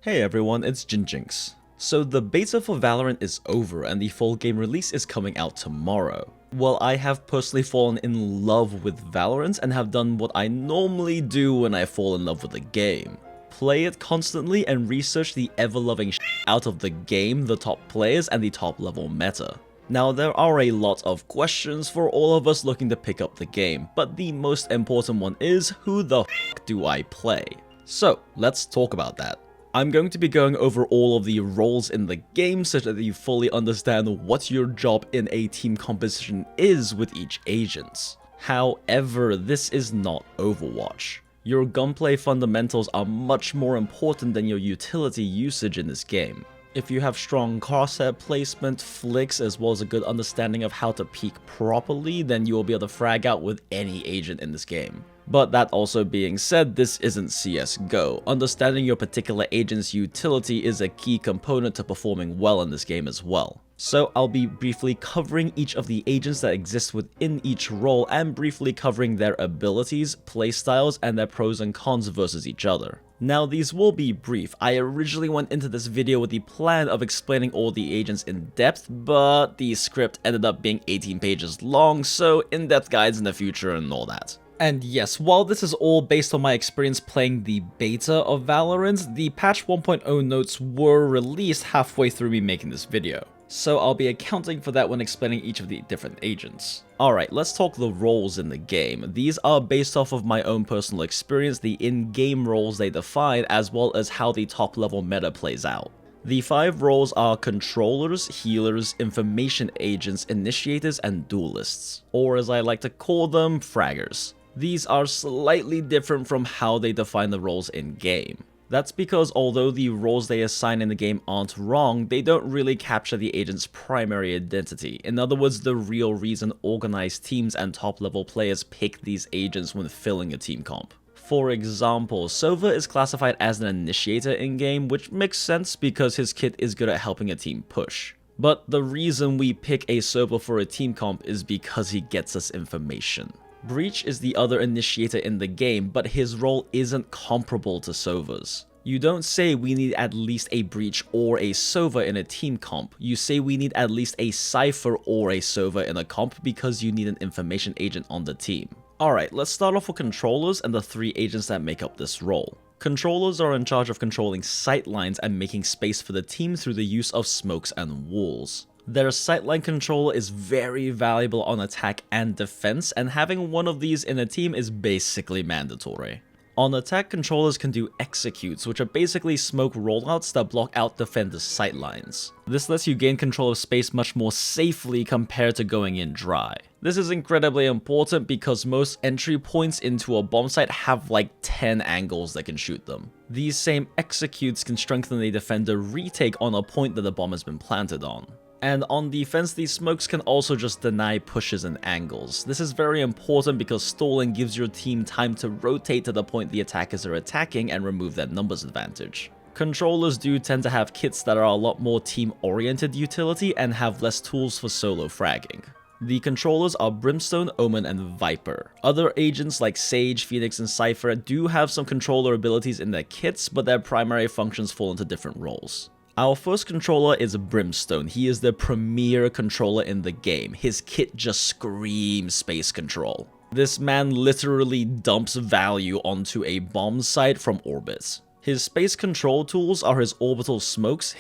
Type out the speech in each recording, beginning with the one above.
Hey everyone, it's JinJinx. So the beta for Valorant is over and the full game release is coming out tomorrow. Well, I have personally fallen in love with Valorant and have done what I normally do when I fall in love with a game. Play it constantly and research the ever-loving out of the game, the top players, and the top level meta. Now, there are a lot of questions for all of us looking to pick up the game, but the most important one is, who the do I play? So, let's talk about that. I'm going to be going over all of the roles in the game so that you fully understand what your job in a team composition is with each agent. However, this is not Overwatch. Your gunplay fundamentals are much more important than your utility usage in this game. If you have strong crosshair placement, flicks, as well as a good understanding of how to peek properly, then you will be able to frag out with any agent in this game. But that also being said, this isn't CSGO. Understanding your particular agent's utility is a key component to performing well in this game as well. So I'll be briefly covering each of the agents that exist within each role and briefly covering their abilities, playstyles, and their pros and cons versus each other. Now these will be brief. I originally went into this video with the plan of explaining all the agents in depth, but the script ended up being 18 pages long, so in-depth guides in the future and all that. And yes, while this is all based on my experience playing the beta of Valorant, the patch 1.0 notes were released halfway through me making this video. So I'll be accounting for that when explaining each of the different agents. Alright, let's talk the roles in the game. These are based off of my own personal experience, the in-game roles they define, as well as how the top level meta plays out. The 5 roles are controllers, healers, information agents, initiators, and duelists, or as I like to call them, fraggers. These are slightly different from how they define the roles in-game. That's because although the roles they assign in the game aren't wrong, they don't really capture the agent's primary identity. In other words, the real reason organized teams and top-level players pick these agents when filling a team comp. For example, Sova is classified as an initiator in-game, which makes sense because his kit is good at helping a team push. But the reason we pick a Sova for a team comp is because he gets us information. Breach is the other initiator in the game, but his role isn't comparable to Sova's. You don't say we need at least a Breach or a Sova in a team comp, you say we need at least a Cypher or a Sova in a comp because you need an information agent on the team. Alright, let's start off with controllers and the 3 agents that make up this role. Controllers are in charge of controlling sightlines and making space for the team through the use of smokes and walls. Their sightline controller is very valuable on attack and defense, and having one of these in a team is basically mandatory. On attack, controllers can do executes, which are basically smoke rollouts that block out defenders' sightlines. This lets you gain control of space much more safely compared to going in dry. This is incredibly important because most entry points into a bomb site have like 10 angles that can shoot them. These same executes can strengthen a defender retake on a point that the bomb has been planted on. And on defense, these smokes can also just deny pushes and angles. This is very important because stalling gives your team time to rotate to the point the attackers are attacking and remove their numbers advantage. Controllers do tend to have kits that are a lot more team-oriented utility and have less tools for solo fragging. The controllers are Brimstone, Omen, and Viper. Other agents like Sage, Phoenix, and Cypher do have some controller abilities in their kits, but their primary functions fall into different roles. Our first controller is Brimstone. He is the premier controller in the game. His kit just screams space control. This man literally dumps value onto a bomb site from orbit. His space control tools are his orbital smokes,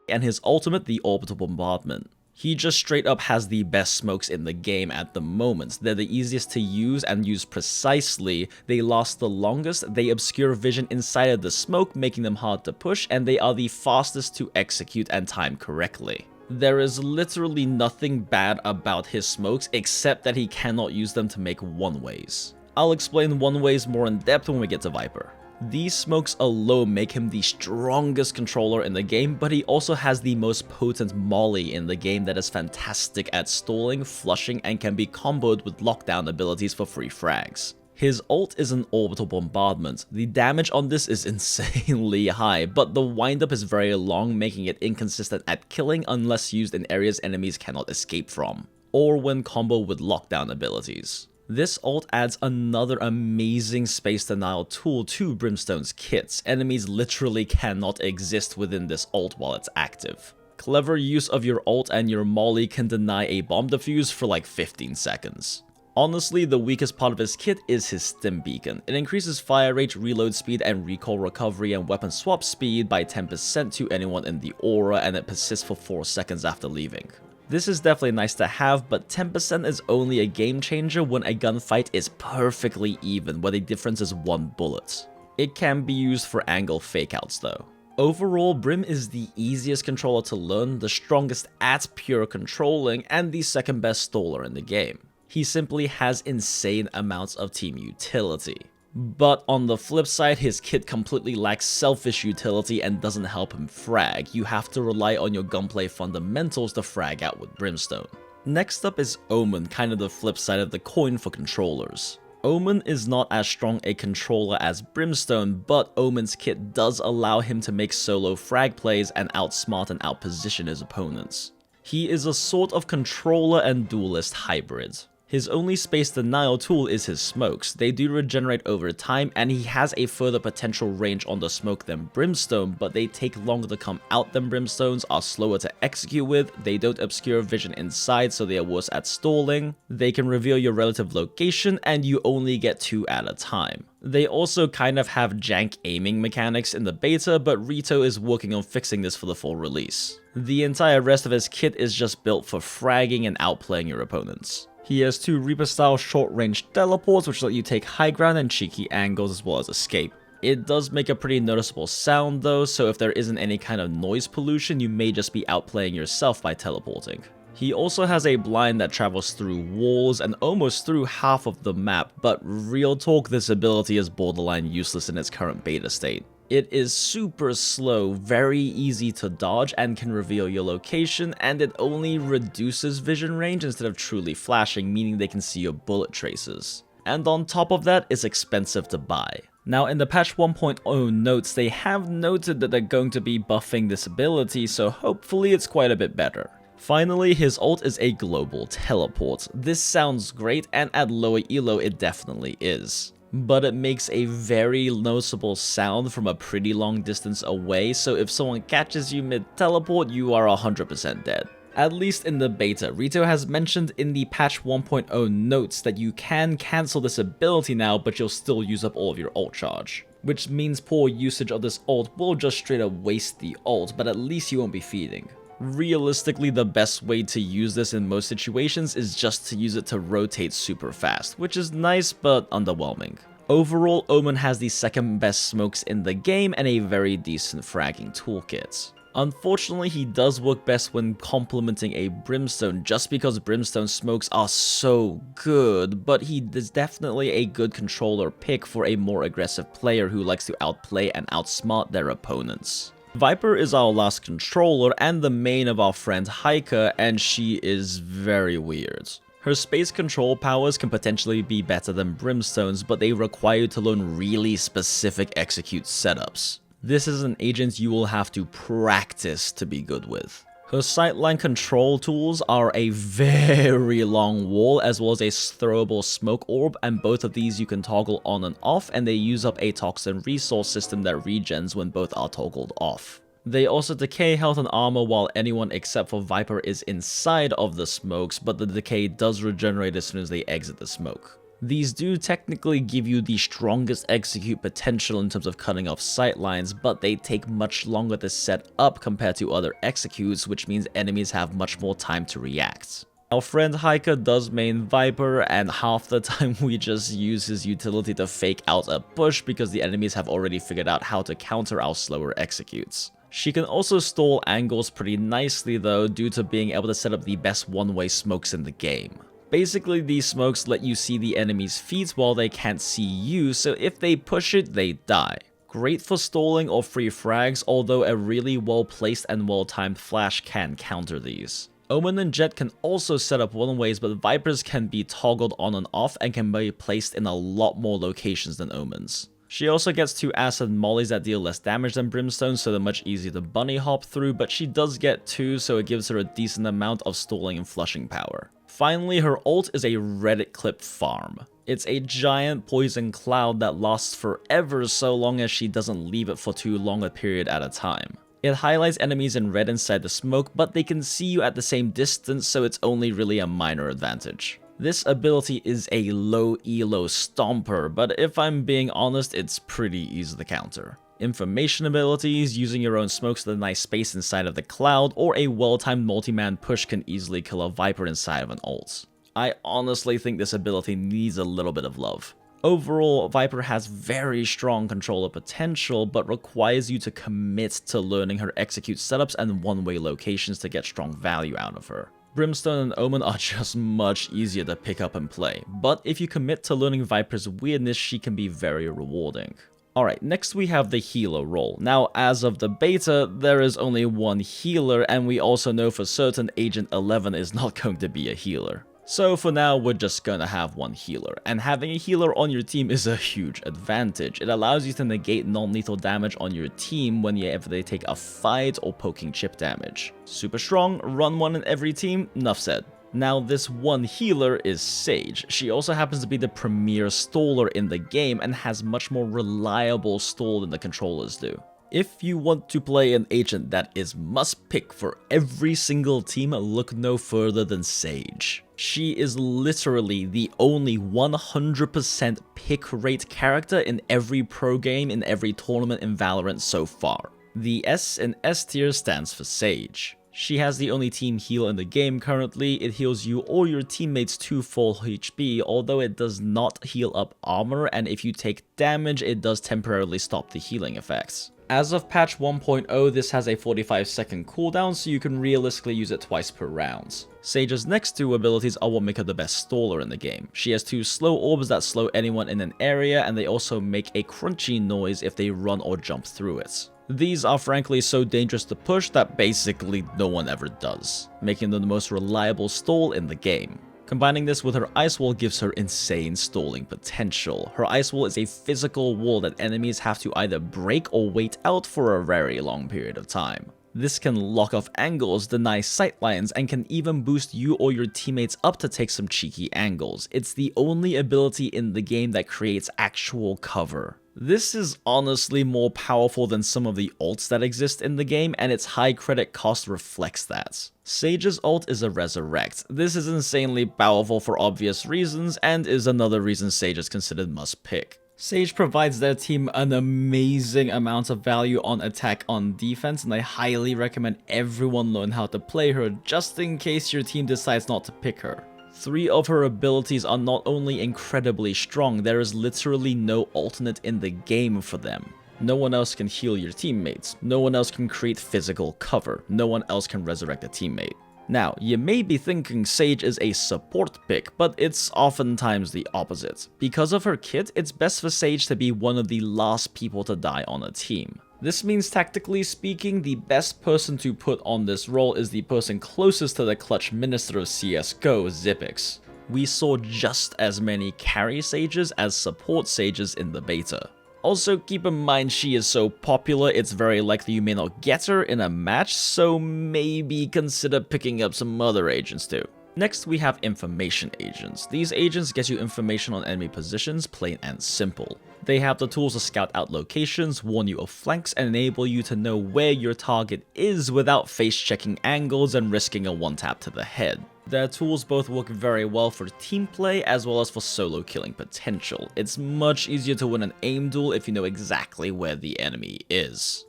and his ultimate, the orbital bombardment. He just straight up has the best smokes in the game at the moment. They're the easiest to use and use precisely, they last the longest, they obscure vision inside of the smoke, making them hard to push, and they are the fastest to execute and time correctly. There is literally nothing bad about his smokes except that he cannot use them to make one-ways. I'll explain one-ways more in depth when we get to Viper. These smokes alone make him the strongest controller in the game, but he also has the most potent molly in the game that is fantastic at stalling, flushing, and can be comboed with lockdown abilities for free frags. His ult is an orbital bombardment. The damage on this is insanely high, but the windup is very long, making it inconsistent at killing unless used in areas enemies cannot escape from, or when comboed with lockdown abilities. This ult adds another amazing space denial tool to Brimstone's kits. Enemies literally cannot exist within this ult while it's active. Clever use of your ult and your molly can deny a bomb defuse for like 15 seconds. Honestly, the weakest part of his kit is his stim beacon. It increases fire rate, reload speed, and recoil recovery and weapon swap speed by 10% to anyone in the aura, and it persists for 4 seconds after leaving. This is definitely nice to have, but 10% is only a game changer when a gunfight is perfectly even, where the difference is 1 bullet. It can be used for angle fakeouts though. Overall, Brim is the easiest controller to learn, the strongest at pure controlling, and the second best staller in the game. He simply has insane amounts of team utility. But on the flip side, his kit completely lacks selfish utility and doesn't help him frag. You have to rely on your gunplay fundamentals to frag out with Brimstone. Next up is Omen, kind of the flip side of the coin for controllers. Omen is not as strong a controller as Brimstone, but Omen's kit does allow him to make solo frag plays and outsmart and outposition his opponents. He is a sort of controller and duelist hybrid. His only space denial tool is his smokes. They do regenerate over time, and he has a further potential range on the smoke than Brimstone, but they take longer to come out than Brimstone's, are slower to execute with, they don't obscure vision inside so they are worse at stalling, they can reveal your relative location, and you only get 2 at a time. They also kind of have jank aiming mechanics in the beta, but Rito is working on fixing this for the full release. The entire rest of his kit is just built for fragging and outplaying your opponents. He has 2 Reaper-style short-range teleports which let you take high ground and cheeky angles as well as escape. It does make a pretty noticeable sound though, so if there isn't any kind of noise pollution, you may just be outplaying yourself by teleporting. He also has a blind that travels through walls and almost through half of the map, but real talk, this ability is borderline useless in its current beta state. It is super slow, very easy to dodge, and can reveal your location, and it only reduces vision range instead of truly flashing, meaning they can see your bullet traces. And on top of that, it's expensive to buy. Now in the patch 1.0 notes, they have noted that they're going to be buffing this ability, so hopefully it's quite a bit better. Finally, his ult is a global teleport. This sounds great, and at lower elo it definitely is. But it makes a very noticeable sound from a pretty long distance away, so if someone catches you mid-teleport, you are 100% dead. At least in the beta, Rito has mentioned in the patch 1.0 notes that you can cancel this ability now, but you'll still use up all of your ult charge. Which means poor usage of this ult will just straight up waste the ult, but at least you won't be feeding. Realistically, the best way to use this in most situations is just to use it to rotate super fast, which is nice but underwhelming. Overall, Omen has the second best smokes in the game and a very decent fragging toolkit. Unfortunately, he does work best when complementing a Brimstone just because Brimstone smokes are so good, but he is definitely a good controller pick for a more aggressive player who likes to outplay and outsmart their opponents. Viper is our last controller and the main of our friend Heika, and she is very weird. Her space control powers can potentially be better than Brimstone's, but they require you to learn really specific execute setups. This is an agent you will have to practice to be good with. Her sightline control tools are a very long wall as well as a throwable smoke orb, and both of these you can toggle on and off, and they use up a toxin resource system that regens when both are toggled off. They also decay health and armor while anyone except for Viper is inside of the smokes, but the decay does regenerate as soon as they exit the smoke. These do technically give you the strongest execute potential in terms of cutting off sightlines, but they take much longer to set up compared to other executes, which means enemies have much more time to react. Our friend Heika does main Viper, and half the time we just use his utility to fake out a push because the enemies have already figured out how to counter our slower executes. She can also stall angles pretty nicely though, due to being able to set up the best one-way smokes in the game. Basically, these smokes let you see the enemy's feet while they can't see you, so if they push it, they die. Great for stalling or free frags, although a really well-placed and well-timed flash can counter these. Omen and Jett can also set up one-ways, but Vipers can be toggled on and off and can be placed in a lot more locations than Omens. She also gets 2 acid mollies that deal less damage than Brimstone, so they're much easier to bunny hop through, but she does get 2, so it gives her a decent amount of stalling and flushing power. Finally, her ult is a Reddit clip farm. It's a giant poison cloud that lasts forever so long as she doesn't leave it for too long a period at a time. It highlights enemies in red inside the smoke, but they can see you at the same distance, so it's only really a minor advantage. This ability is a low elo stomper, but if I'm being honest, it's pretty easy to counter. Information abilities, using your own smokes to deny space inside of the cloud, or a well-timed multi-man push can easily kill a Viper inside of an ult. I honestly think this ability needs a little bit of love. Overall, Viper has very strong controller potential, but requires you to commit to learning her execute setups and one-way locations to get strong value out of her. Brimstone and Omen are just much easier to pick up and play, but if you commit to learning Viper's weirdness, she can be very rewarding. Alright, next we have the healer role. Now, as of the beta, there is only one healer, and we also know for certain Agent 11 is not going to be a healer. So for now, we're just gonna have one healer, and having a healer on your team is a huge advantage. It allows you to negate non-lethal damage on your team whenever they take a fight or poking chip damage. Super strong, run one in every team, enough said. Now this one healer is Sage. She also happens to be the premier staller in the game and has much more reliable stall than the controllers do. If you want to play an agent that is must pick for every single team, look no further than Sage. She is literally the only 100% pick rate character in every pro game in every tournament in Valorant so far. The S in S tier stands for Sage. She has the only team heal in the game currently. It heals you or your teammates to full HP, although it does not heal up armor, and if you take damage, it does temporarily stop the healing effects. As of patch 1.0, this has a 45-second cooldown, so you can realistically use it twice per round. Sage's next 2 abilities are what make her the best staller in the game. She has 2 slow orbs that slow anyone in an area, and they also make a crunchy noise if they run or jump through it. These are frankly so dangerous to push that basically no one ever does, making them the most reliable stall in the game. Combining this with her ice wall gives her insane stalling potential. Her ice wall is a physical wall that enemies have to either break or wait out for a very long period of time. This can lock off angles, deny sightlines, and can even boost you or your teammates up to take some cheeky angles. It's the only ability in the game that creates actual cover. This is honestly more powerful than some of the ults that exist in the game, and its high credit cost reflects that. Sage's ult is a resurrect. This is insanely powerful for obvious reasons, and is another reason Sage is considered must pick. Sage provides their team an amazing amount of value on attack on defense, and I highly recommend everyone learn how to play her just in case your team decides not to pick her. 3 of her abilities are not only incredibly strong, there is literally no alternate in the game for them. No one else can heal your teammates, no one else can create physical cover, no one else can resurrect a teammate. Now, you may be thinking Sage is a support pick, but it's oftentimes the opposite. Because of her kit, it's best for Sage to be one of the last people to die on a team. This means, tactically speaking, the best person to put on this role is the person closest to the clutch minister of CSGO, JinJinx. We saw just as many carry Sages as support Sages in the beta. Also, keep in mind she is so popular, it's very likely you may not get her in a match, so maybe consider picking up some other agents too. Next, we have information agents. These agents get you information on enemy positions, plain and simple. They have the tools to scout out locations, warn you of flanks, and enable you to know where your target is without face-checking angles and risking a one-tap to the head. Their tools both work very well for team play as well as for solo killing potential. It's much easier to win an aim duel if you know exactly where the enemy is.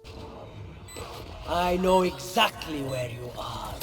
I know exactly where you are.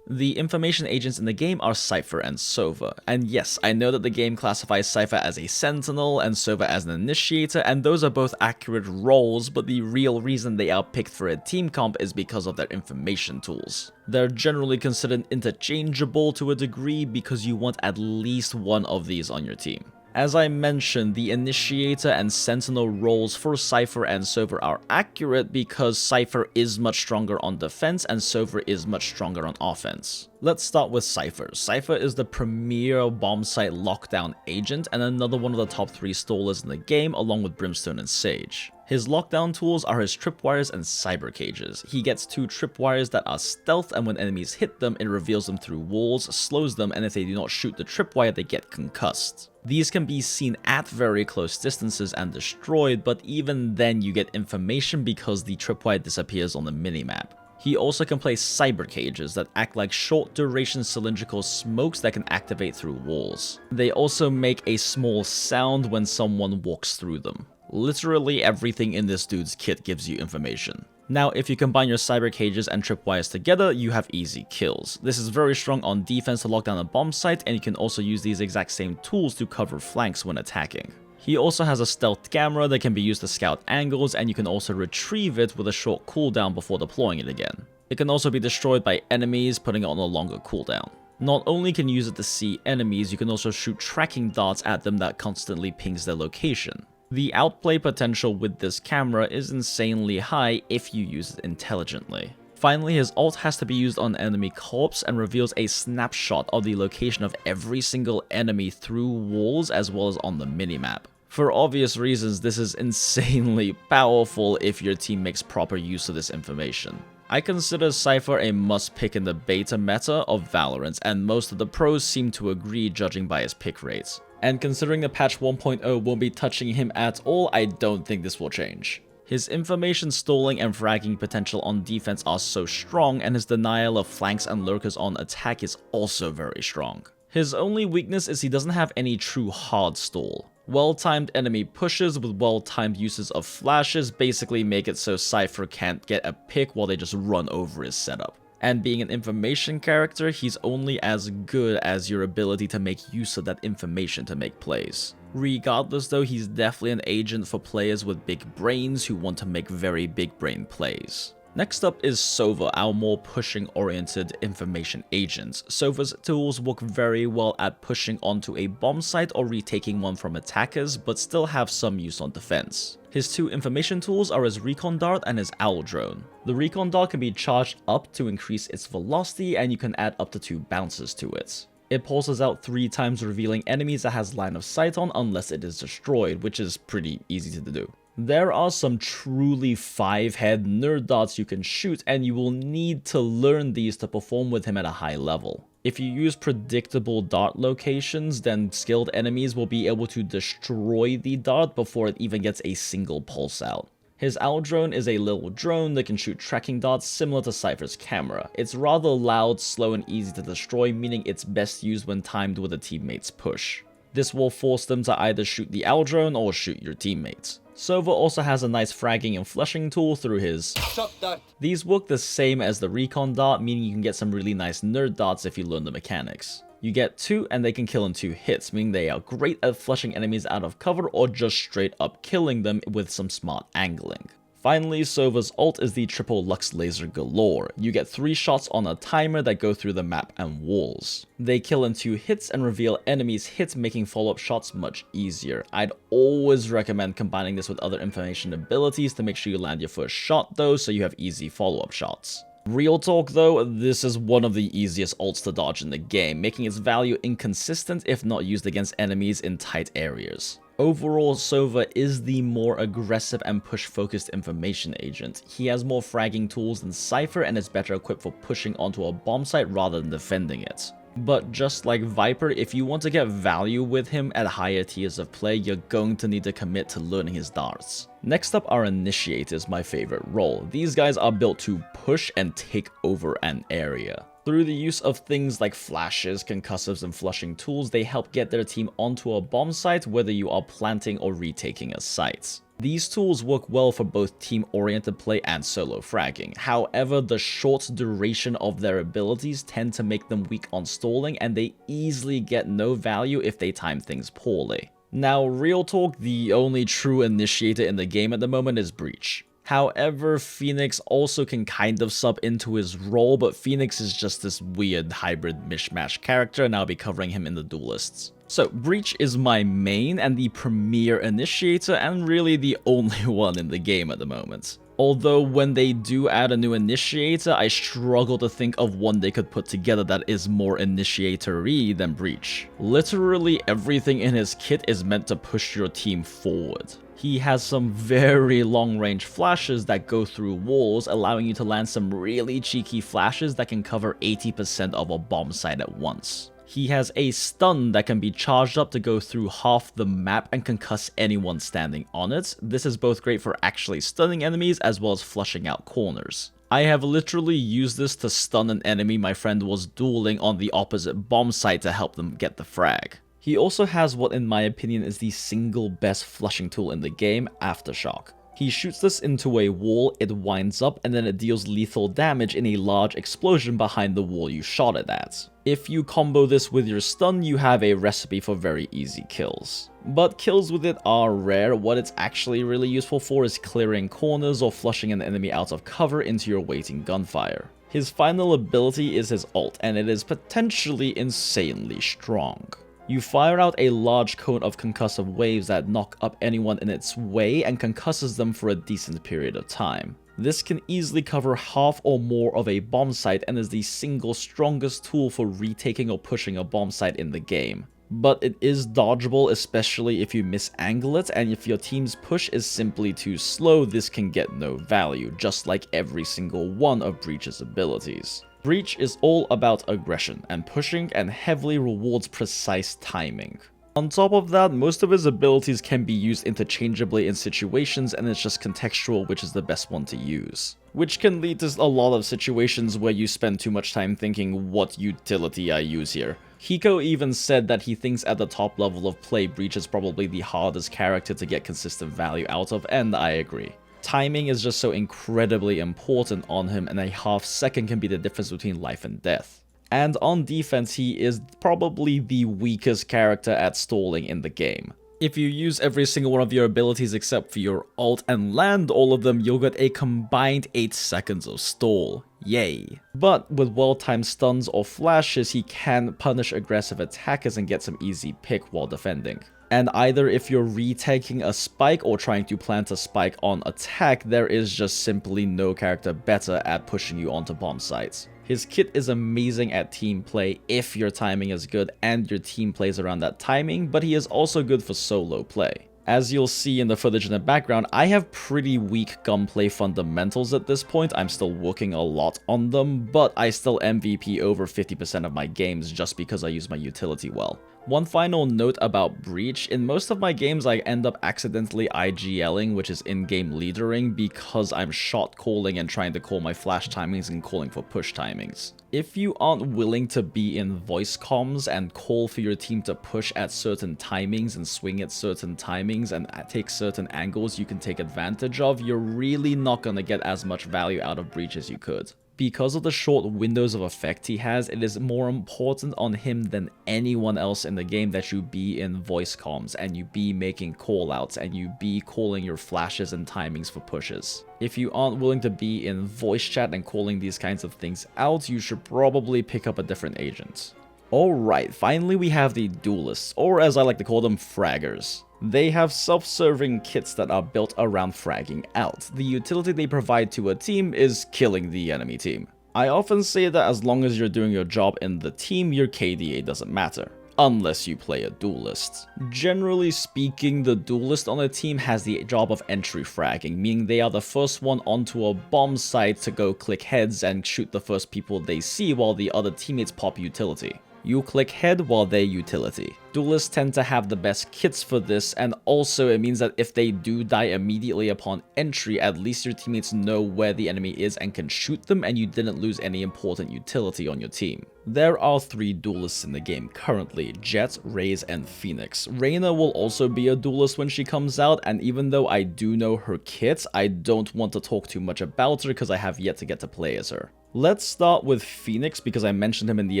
The information agents in the game are Cypher and Sova, and yes, I know that the game classifies Cypher as a sentinel and Sova as an initiator, and those are both accurate roles, but the real reason they are picked for a team comp is because of their information tools. They're generally considered interchangeable to a degree because you want at least one of these on your team. As I mentioned, the Initiator and Sentinel roles for Cypher and Sova are accurate because Cypher is much stronger on defense and Sova is much stronger on offense. Let's start with Cypher. Cypher is the premier bomb site lockdown agent and another one of the top 3 stallers in the game along with Brimstone and Sage. His lockdown tools are his tripwires and cyber cages. He gets 2 tripwires that are stealth, and when enemies hit them, it reveals them through walls, slows them, and if they do not shoot the tripwire, they get concussed. These can be seen at very close distances and destroyed, but even then you get information because the tripwire disappears on the minimap. He also can place cyber cages that act like short duration cylindrical smokes that can activate through walls. They also make a small sound when someone walks through them. Literally everything in this dude's kit gives you information. Now, if you combine your cyber cages and tripwires together, you have easy kills. This is very strong on defense to lock down a bomb site, and you can also use these exact same tools to cover flanks when attacking. He also has a stealth camera that can be used to scout angles, and you can also retrieve it with a short cooldown before deploying it again. It can also be destroyed by enemies, putting it on a longer cooldown. Not only can you use it to see enemies, you can also shoot tracking darts at them that constantly pings their location. The outplay potential with this camera is insanely high if you use it intelligently. Finally, his ult has to be used on enemy corpse and reveals a snapshot of the location of every single enemy through walls as well as on the minimap. For obvious reasons, this is insanely powerful if your team makes proper use of this information. I consider Cypher a must-pick in the beta meta of Valorant, and most of the pros seem to agree judging by his pick rates. And considering the patch 1.0 won't be touching him at all, I don't think this will change. His information stalling and fragging potential on defense are so strong, and his denial of flanks and lurkers on attack is also very strong. His only weakness is he doesn't have any true hard stall. Well-timed enemy pushes with well-timed uses of flashes basically make it so Cypher can't get a pick while they just run over his setup. And being an information character, he's only as good as your ability to make use of that information to make plays. Regardless though, he's definitely an agent for players with big brains who want to make very big brain plays. Next up is Sova, our more pushing-oriented information agent. Sova's tools work very well at pushing onto a bomb site or retaking one from attackers, but still have some use on defense. His 2 information tools are his recon dart and his owl drone. The recon dart can be charged up to increase its velocity, and you can add up to 2 bounces to it. It pulses out 3 times, revealing enemies it has line of sight on unless it is destroyed, which is pretty easy to do. There are some truly 5-head nerd darts you can shoot, and you will need to learn these to perform with him at a high level. If you use predictable dart locations, then skilled enemies will be able to destroy the dart before it even gets a single pulse out. His owl drone is a little drone that can shoot tracking darts similar to Cypher's camera. It's rather loud, slow, and easy to destroy, meaning it's best used when timed with a teammate's push. This will force them to either shoot the owl drone or shoot your teammates. Sova also has a nice fragging and flushing tool through his Shot dart. These work the same as the recon dart, meaning you can get some really nice nerd darts if you learn the mechanics. You get 2 and they can kill in 2 hits, meaning they are great at flushing enemies out of cover or just straight up killing them with some smart angling. Finally, Sova's ult is the triple lux laser galore. You get 3 shots on a timer that go through the map and walls. They kill in 2 hits and reveal enemies' hits, making follow-up shots much easier. I'd always recommend combining this with other information abilities to make sure you land your first shot though, so you have easy follow-up shots. Real talk though, this is one of the easiest ults to dodge in the game, making its value inconsistent if not used against enemies in tight areas. Overall, Sova is the more aggressive and push-focused information agent. He has more fragging tools than Cypher and is better equipped for pushing onto a bomb site rather than defending it. But just like Viper, if you want to get value with him at higher tiers of play, you're going to need to commit to learning his darts. Next up are Initiators, my favorite role. These guys are built to push and take over an area. Through the use of things like flashes, concussives, and flushing tools, they help get their team onto a bomb site whether you are planting or retaking a site. These tools work well for both team-oriented play and solo fragging. However, the short duration of their abilities tend to make them weak on stalling, and they easily get no value if they time things poorly. Now, real talk, the only true initiator in the game at the moment is Breach. However, Phoenix also can kind of sub into his role, but Phoenix is just this weird hybrid mishmash character, and I'll be covering him in the duelists. So, Breach is my main and the premier initiator, and really the only one in the game at the moment. Although when they do add a new initiator, I struggle to think of one they could put together that is more initiatory than Breach. Literally everything in his kit is meant to push your team forward. He has some very long-range flashes that go through walls, allowing you to land some really cheeky flashes that can cover 80% of a bomb site at once. He has a stun that can be charged up to go through half the map and concuss anyone standing on it. This is both great for actually stunning enemies as well as flushing out corners. I have literally used this to stun an enemy my friend was dueling on the opposite bomb site to help them get the frag. He also has what in my opinion is the single best flushing tool in the game, Aftershock. He shoots this into a wall, it winds up, and then it deals lethal damage in a large explosion behind the wall you shot it at. If you combo this with your stun, you have a recipe for very easy kills. But kills with it are rare. What it's actually really useful for is clearing corners or flushing an enemy out of cover into your waiting gunfire. His final ability is his ult, and it is potentially insanely strong. You fire out a large cone of concussive waves that knock up anyone in its way and concusses them for a decent period of time. This can easily cover half or more of a bomb site and is the single strongest tool for retaking or pushing a bomb site in the game. But it is dodgeable, especially if you misangle it, and if your team's push is simply too slow, this can get no value, just like every single one of Breach's abilities. Breach is all about aggression and pushing and heavily rewards precise timing. On top of that, most of his abilities can be used interchangeably in situations and it's just contextual which is the best one to use. Which can lead to a lot of situations where you spend too much time thinking what utility I use here. Heika even said that he thinks at the top level of play Breach is probably the hardest character to get consistent value out of, and I agree. Timing is just so incredibly important on him, and a half second can be the difference between life and death. And on defense, he is probably the weakest character at stalling in the game. If you use every single one of your abilities except for your ult and land all of them, you'll get a combined 8 seconds of stall. Yay. But with well-timed stuns or flashes, he can punish aggressive attackers and get some easy pick while defending. And either if you're retaking a spike or trying to plant a spike on attack, there is just simply no character better at pushing you onto bomb sites. His kit is amazing at team play if your timing is good and your team plays around that timing, but he is also good for solo play. As you'll see in the footage in the background, I have pretty weak gunplay fundamentals at this point. I'm still working a lot on them, but I still MVP over 50% of my games just because I use my utility well. One final note about Breach, in most of my games I end up accidentally IGLing, which is in-game leadering, because I'm shot calling and trying to call my flash timings and calling for push timings. If you aren't willing to be in voice comms and call for your team to push at certain timings and swing at certain timings and take certain angles you can take advantage of, you're really not gonna get as much value out of Breach as you could. Because of the short windows of effect he has, it is more important on him than anyone else in the game that you be in voice comms and you be making callouts and you be calling your flashes and timings for pushes. If you aren't willing to be in voice chat and calling these kinds of things out, you should probably pick up a different agent. Alright, finally we have the duelists, or as I like to call them, fraggers. They have self-serving kits that are built around fragging out. The utility they provide to a team is killing the enemy team. I often say that as long as you're doing your job in the team, your KDA doesn't matter. Unless you play a duelist. Generally speaking, the duelist on a team has the job of entry fragging, meaning they are the first one onto a bomb site to go click heads and shoot the first people they see while the other teammates pop utility. You click head while they utility. Duelists tend to have the best kits for this, and also it means that if they do die immediately upon entry, at least your teammates know where the enemy is and can shoot them, and you didn't lose any important utility on your team. There are 3 duelists in the game currently, Jett, Raze, and Phoenix. Reyna will also be a duelist when she comes out, and even though I do know her kit, I don't want to talk too much about her because I have yet to get to play as her. Let's start with Phoenix because I mentioned him in the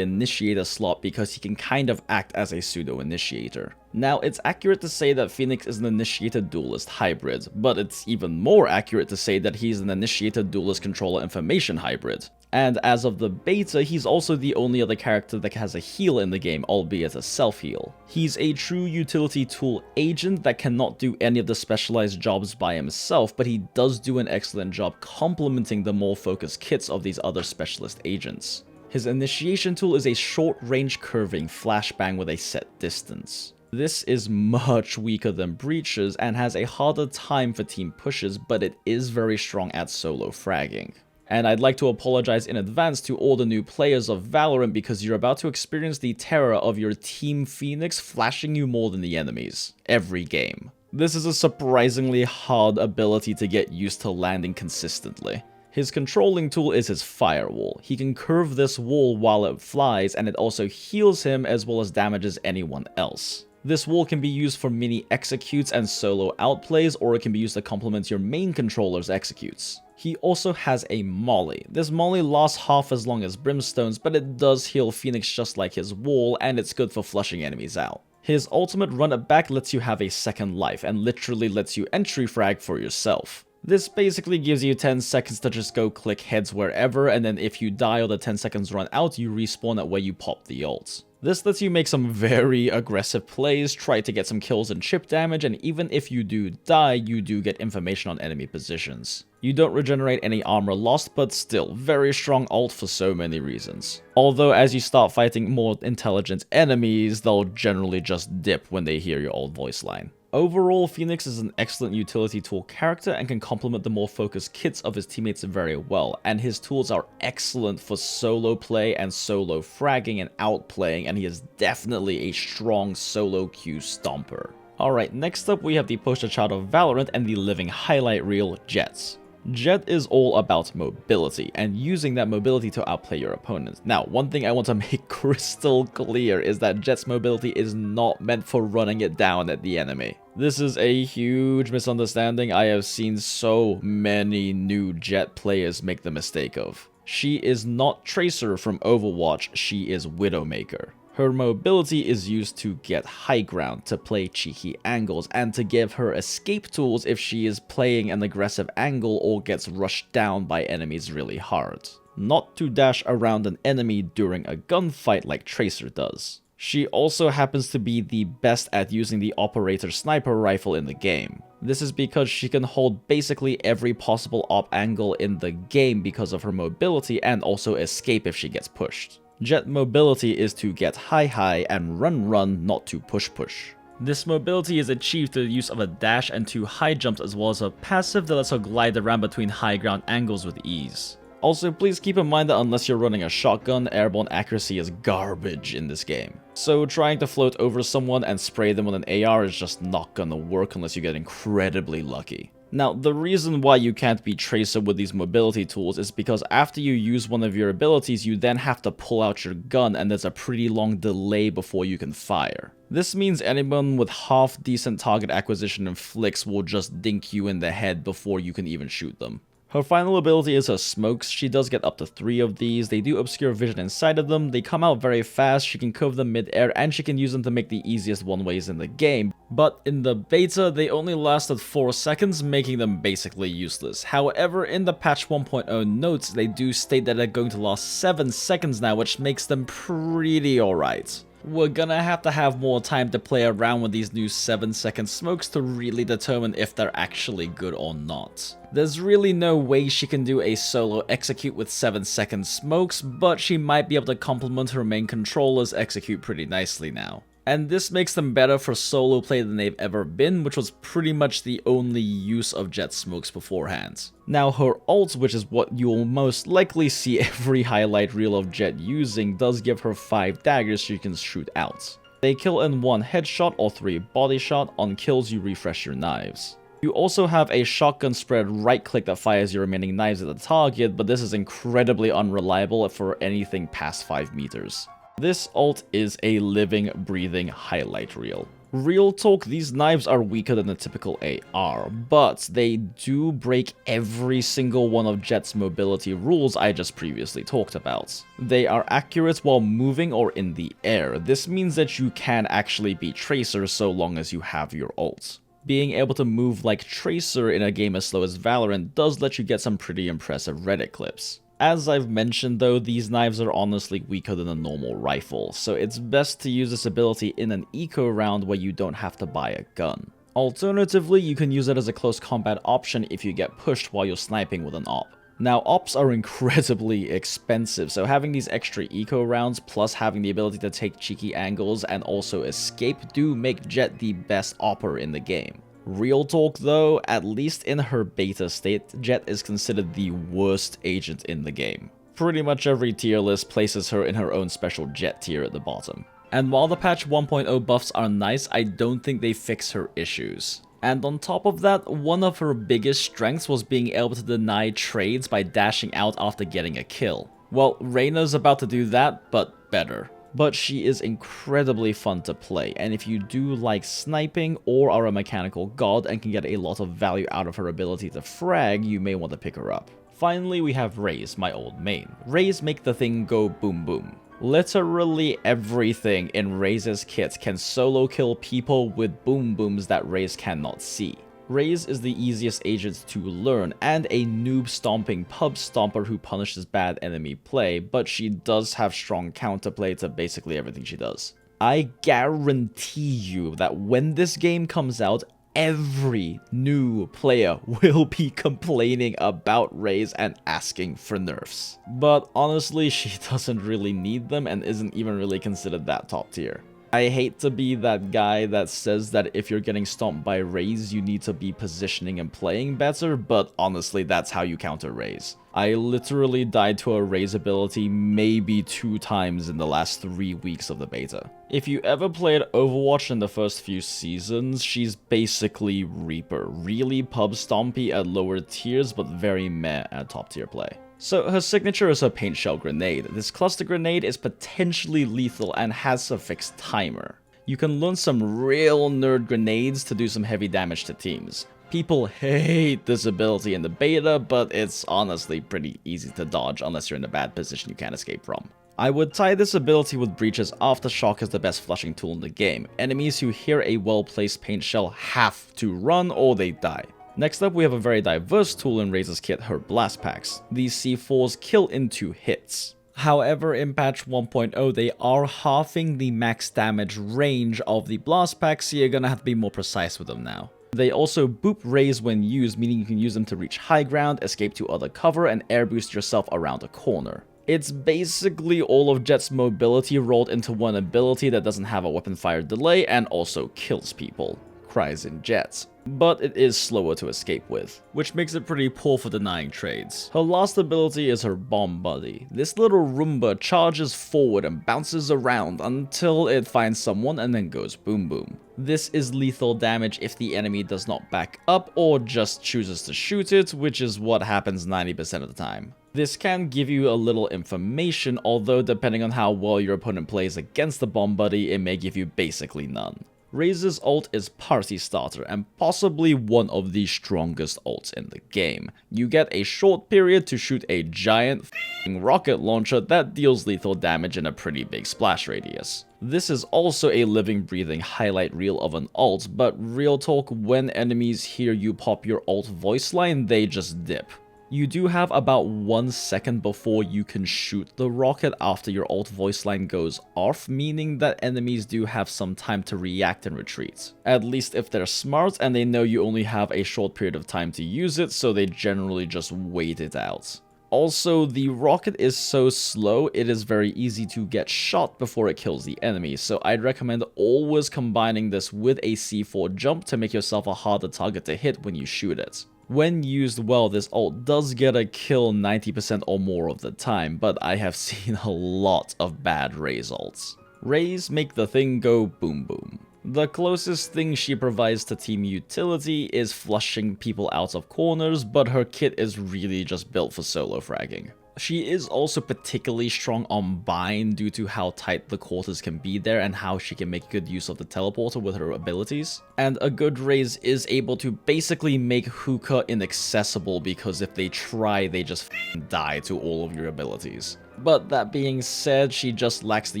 initiator slot because he can kind of act as a pseudo initiator. Now, it's accurate to say that Phoenix is an initiator duelist hybrid, but it's even more accurate to say that he's an initiator duelist controller information hybrid. And as of the beta, he's also the only other character that has a heal in the game, albeit a self-heal. He's a true utility tool agent that cannot do any of the specialized jobs by himself, but he does do an excellent job complementing the more focused kits of these other specialist agents. His initiation tool is a short-range curving flashbang with a set distance. This is much weaker than Breach's and has a harder time for team pushes, but it is very strong at solo fragging. And I'd like to apologize in advance to all the new players of Valorant because you're about to experience the terror of your Team Phoenix flashing you more than the enemies, every game. This is a surprisingly hard ability to get used to landing consistently. His controlling tool is his firewall. He can curve this wall while it flies, and it also heals him as well as damages anyone else. This wall can be used for mini executes and solo outplays, or it can be used to complement your main controller's executes. He also has a molly. This molly lasts half as long as Brimstone's, but it does heal Phoenix just like his wall, and it's good for flushing enemies out. His ultimate run it back lets you have a second life, and literally lets you entry frag for yourself. This basically gives you 10 seconds to just go click heads wherever, and then if you die or the 10 seconds run out, you respawn at where you pop the ult. This lets you make some very aggressive plays, try to get some kills and chip damage, and even if you do die, you do get information on enemy positions. You don't regenerate any armor lost, but still, very strong ult for so many reasons. Although as you start fighting more intelligent enemies, they'll generally just dip when they hear your old voice line. Overall, Phoenix is an excellent utility tool character and can complement the more focused kits of his teammates very well, and his tools are excellent for solo play and solo fragging and outplaying, and he is definitely a strong solo queue stomper. Alright, next up we have the poster child of Valorant and the living highlight reel, Jett. Jett is all about mobility, and using that mobility to outplay your opponents. Now, one thing I want to make crystal clear is that Jett's mobility is not meant for running it down at the enemy. This is a huge misunderstanding I have seen so many new Jett players make the mistake of. She is not Tracer from Overwatch, she is Widowmaker. Her mobility is used to get high ground, to play cheeky angles, and to give her escape tools if she is playing an aggressive angle or gets rushed down by enemies really hard. Not to dash around an enemy during a gunfight like Tracer does. She also happens to be the best at using the operator sniper rifle in the game. This is because she can hold basically every possible op angle in the game because of her mobility and also escape if she gets pushed. Jett mobility is to get high and run, not to push. This mobility is achieved through the use of a dash and 2 high jumps as well as a passive that lets her glide around between high ground angles with ease. Also, please keep in mind that unless you're running a shotgun, airborne accuracy is garbage in this game. So trying to float over someone and spray them with an AR is just not gonna work unless you get incredibly lucky. Now, the reason why you can't be Tracer with these mobility tools is because after you use one of your abilities, you then have to pull out your gun and there's a pretty long delay before you can fire. This means anyone with half decent target acquisition and flicks will just dink you in the head before you can even shoot them. Her final ability is her smokes. She does get up to 3 of these. They do obscure vision inside of them, they come out very fast, she can curve them mid-air, and she can use them to make the easiest one-ways in the game. But in the beta, they only lasted 4 seconds, making them basically useless. However, in the patch 1.0 notes, they do state that they're going to last 7 seconds now, which makes them pretty alright. We're gonna have to have more time to play around with these new 7-second smokes to really determine if they're actually good or not. There's really no way she can do a solo execute with 7-second smokes, but she might be able to complement her main controller's execute pretty nicely now. And this makes them better for solo play than they've ever been, which was pretty much the only use of Jett smokes beforehand. Now her ult, which is what you'll most likely see every highlight reel of Jett using, does give her 5 daggers she can shoot out. They kill in 1 headshot or 3 body shot. On kills you refresh your knives. You also have a shotgun spread right click that fires your remaining knives at the target, but this is incredibly unreliable for anything past 5 meters. This ult is a living, breathing highlight reel. Real talk, these knives are weaker than a typical AR, but they do break every single one of Jett's mobility rules I just previously talked about. They are accurate while moving or in the air. This means that you can actually be Tracer so long as you have your ult. Being able to move like Tracer in a game as slow as Valorant does let you get some pretty impressive Reddit clips. As I've mentioned though, these knives are honestly weaker than a normal rifle, so it's best to use this ability in an eco round where you don't have to buy a gun. Alternatively, you can use it as a close combat option if you get pushed while you're sniping with an op. Now, ops are incredibly expensive, so having these extra eco rounds plus having the ability to take cheeky angles and also escape do make Jett the best opper in the game. Real talk though, at least in her beta state, Jett is considered the worst agent in the game. Pretty much every tier list places her in her own special Jett tier at the bottom. And while the patch 1.0 buffs are nice, I don't think they fix her issues. And on top of that, one of her biggest strengths was being able to deny trades by dashing out after getting a kill. Well, Reyna's about to do that, but better. But she is incredibly fun to play, and if you do like sniping or are a mechanical god and can get a lot of value out of her ability to frag, you may want to pick her up. Finally, we have Raze, my old main. Raze make the thing go boom boom. Literally everything in Raze's kit can solo kill people with boom booms that Raze cannot see. Raze is the easiest agent to learn and a noob stomping pub stomper who punishes bad enemy play, but she does have strong counterplay to basically everything she does. I guarantee you that when this game comes out, every new player will be complaining about Raze and asking for nerfs. But honestly, she doesn't really need them and isn't even really considered that top tier. I hate to be that guy that says that if you're getting stomped by Raze, you need to be positioning and playing better, but honestly, that's how you counter Raze. I literally died to a Raze ability maybe 2 times in the last 3 weeks of the beta. If you ever played Overwatch in the first few seasons, she's basically Reaper. Really pub stompy at lower tiers, but very meh at top tier play. So her signature is her paint shell grenade. This cluster grenade is potentially lethal and has a fixed timer. You can learn some real nerd grenades to do some heavy damage to teams. People hate this ability in the beta, but it's honestly pretty easy to dodge unless you're in a bad position you can't escape from. I would tie this ability with Breach's Aftershock as the best flushing tool in the game. Enemies who hear a well-placed paint shell have to run or they die. Next up, we have a very diverse tool in Raze's kit, her blast packs. These C4s kill in 2 hits. However, in patch 1.0, they are halving the max damage range of the blast packs, so you're gonna have to be more precise with them now. They also boop Raze when used, meaning you can use them to reach high ground, escape to other cover, and air boost yourself around a corner. It's basically all of Jett's mobility rolled into one ability that doesn't have a weapon fire delay and also kills people. Cries in Jett. But it is slower to escape with, which makes it pretty poor for denying trades. Her last ability is her bomb buddy. This little Roomba charges forward and bounces around until it finds someone and then goes boom boom. This is lethal damage if the enemy does not back up or just chooses to shoot it, which is what happens 90% of the time. This can give you a little information, although depending on how well your opponent plays against the bomb buddy, it may give you basically none. Raze's ult is party starter and possibly one of the strongest ults in the game. You get a short period to shoot a giant rocket launcher that deals lethal damage in a pretty big splash radius. This is also a living breathing highlight reel of an ult, but real talk, when enemies hear you pop your ult voice line, they just dip. You do have about 1 second before you can shoot the rocket after your ult voice line goes off, meaning that enemies do have some time to react and retreat. At least if they're smart and they know you only have a short period of time to use it, so they generally just wait it out. Also, the rocket is so slow, it is very easy to get shot before it kills the enemy, so I'd recommend always combining this with a C4 jump to make yourself a harder target to hit when you shoot it. When used well, this ult does get a kill 90% or more of the time, but I have seen a lot of bad Raze ults. Raze make the thing go boom boom. The closest thing she provides to team utility is flushing people out of corners, but her kit is really just built for solo fragging. She is also particularly strong on bind due to how tight the quarters can be there and how she can make good use of the teleporter with her abilities. And a good Raze is able to basically make Heika inaccessible because if they try, they just die to all of your abilities. But that being said, she just lacks the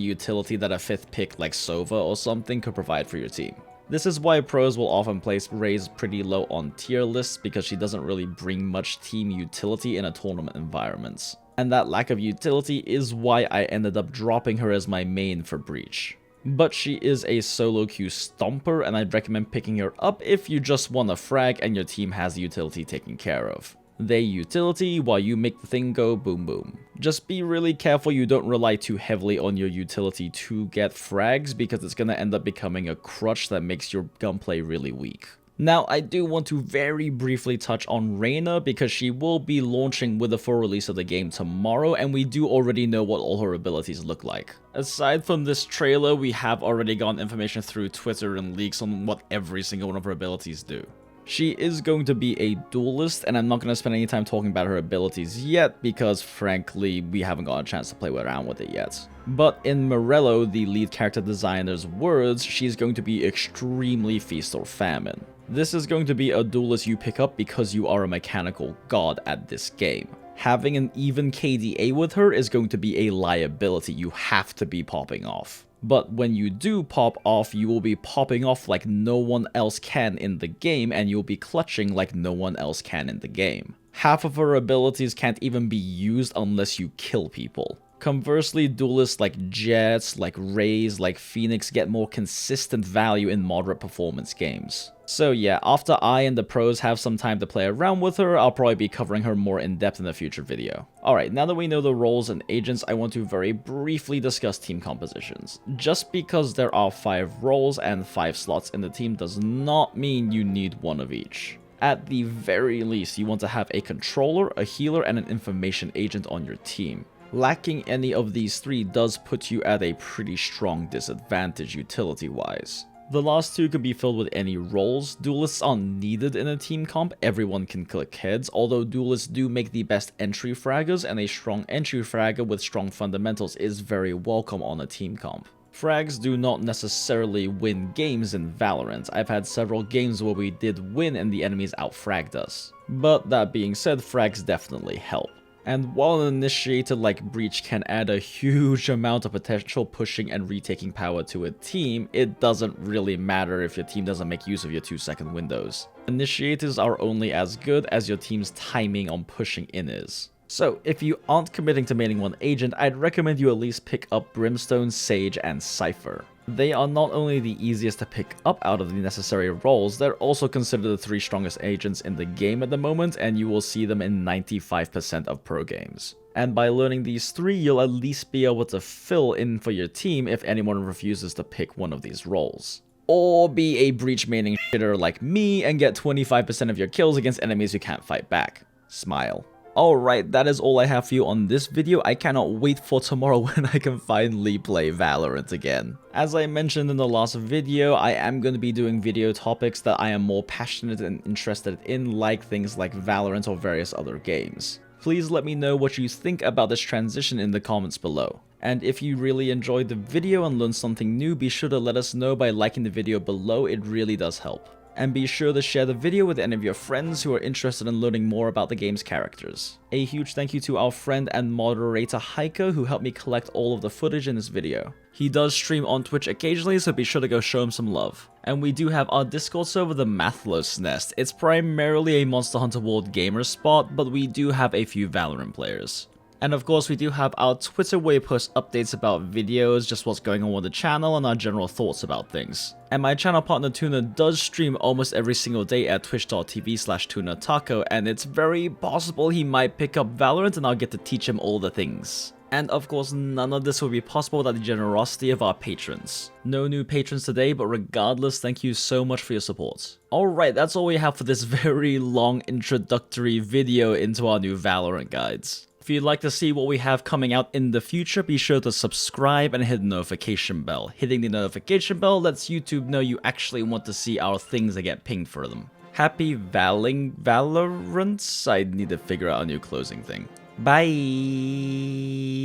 utility that a 5th pick like Sova or something could provide for your team. This is why pros will often place Raze pretty low on tier lists because she doesn't really bring much team utility in a tournament environment. And that lack of utility is why I ended up dropping her as my main for Breach. But she is a solo queue stomper and I'd recommend picking her up if you just want a frag and your team has the utility taken care of. They utility while you make the thing go boom boom. Just be really careful you don't rely too heavily on your utility to get frags because it's gonna end up becoming a crutch that makes your gunplay really weak. Now, I do want to very briefly touch on Reyna because she will be launching with the full release of the game tomorrow and we do already know what all her abilities look like. Aside from this trailer, we have already gotten information through Twitter and leaks on what every single one of her abilities do. She is going to be a duelist, and I'm not going to spend any time talking about her abilities yet because, frankly, we haven't got a chance to play around with it yet. But in Morello, the lead character designer's words, she's going to be extremely feast or famine. This is going to be a duelist you pick up because you are a mechanical god at this game. Having an even KDA with her is going to be a liability you have to be popping off. But when you do pop off, you will be popping off like no one else can in the game, and you'll be clutching like no one else can in the game. Half of her abilities can't even be used unless you kill people. Conversely, duelists like Jett, like Raze, like Phoenix get more consistent value in moderate performance games. So yeah, after I and the pros have some time to play around with her, I'll probably be covering her more in depth in a future video. Alright, now that we know the roles and agents, I want to very briefly discuss team compositions. Just because there are 5 roles and 5 slots in the team does not mean you need one of each. At the very least, you want to have a controller, a healer, and an information agent on your team. Lacking any of these 3 does put you at a pretty strong disadvantage utility-wise. The last 2 can be filled with any roles. Duelists aren't needed in a team comp, everyone can click heads, although duelists do make the best entry fraggers, and a strong entry fragger with strong fundamentals is very welcome on a team comp. Frags do not necessarily win games in Valorant. I've had several games where we did win and the enemies outfragged us. But that being said, frags definitely help. And while an initiator like Breach can add a huge amount of potential pushing and retaking power to a team, it doesn't really matter if your team doesn't make use of your 2-second windows. Initiators are only as good as your team's timing on pushing in is. So, if you aren't committing to maining one agent, I'd recommend you at least pick up Brimstone, Sage, and Cypher. They are not only the easiest to pick up out of the necessary roles, they're also considered the 3 strongest agents in the game at the moment, and you will see them in 95% of pro games. And by learning these 3, you'll at least be able to fill in for your team if anyone refuses to pick one of these roles. Or be a breach maining shitter like me and get 25% of your kills against enemies who can't fight back. Smile. Alright, that is all I have for you on this video. I cannot wait for tomorrow when I can finally play Valorant again. As I mentioned in the last video, I am going to be doing video topics that I am more passionate and interested in, like things like Valorant or various other games. Please let me know what you think about this transition in the comments below. And if you really enjoyed the video and learned something new, be sure to let us know by liking the video below, it really does help. And be sure to share the video with any of your friends who are interested in learning more about the game's characters. A huge thank you to our friend and moderator Heika, who helped me collect all of the footage in this video. He does stream on Twitch occasionally, so be sure to go show him some love. And we do have our Discord server, the Mathlos Nest. It's primarily a Monster Hunter World gamer spot, but we do have a few Valorant players. And of course, we do have our Twitter where we post updates about videos, just what's going on with the channel, and our general thoughts about things. And my channel partner Tuna does stream almost every single day at twitch.tv/TunaTaco, and it's very possible he might pick up Valorant and I'll get to teach him all the things. And of course, none of this would be possible without the generosity of our patrons. No new patrons today, but regardless, thank you so much for your support. Alright, that's all we have for this very long introductory video into our new Valorant guides. If you'd like to see what we have coming out in the future, be sure to subscribe and hit the notification bell. Hitting the notification bell lets YouTube know you actually want to see our things that get pinged for them. Happy Valorants? I need to figure out a new closing thing. Bye!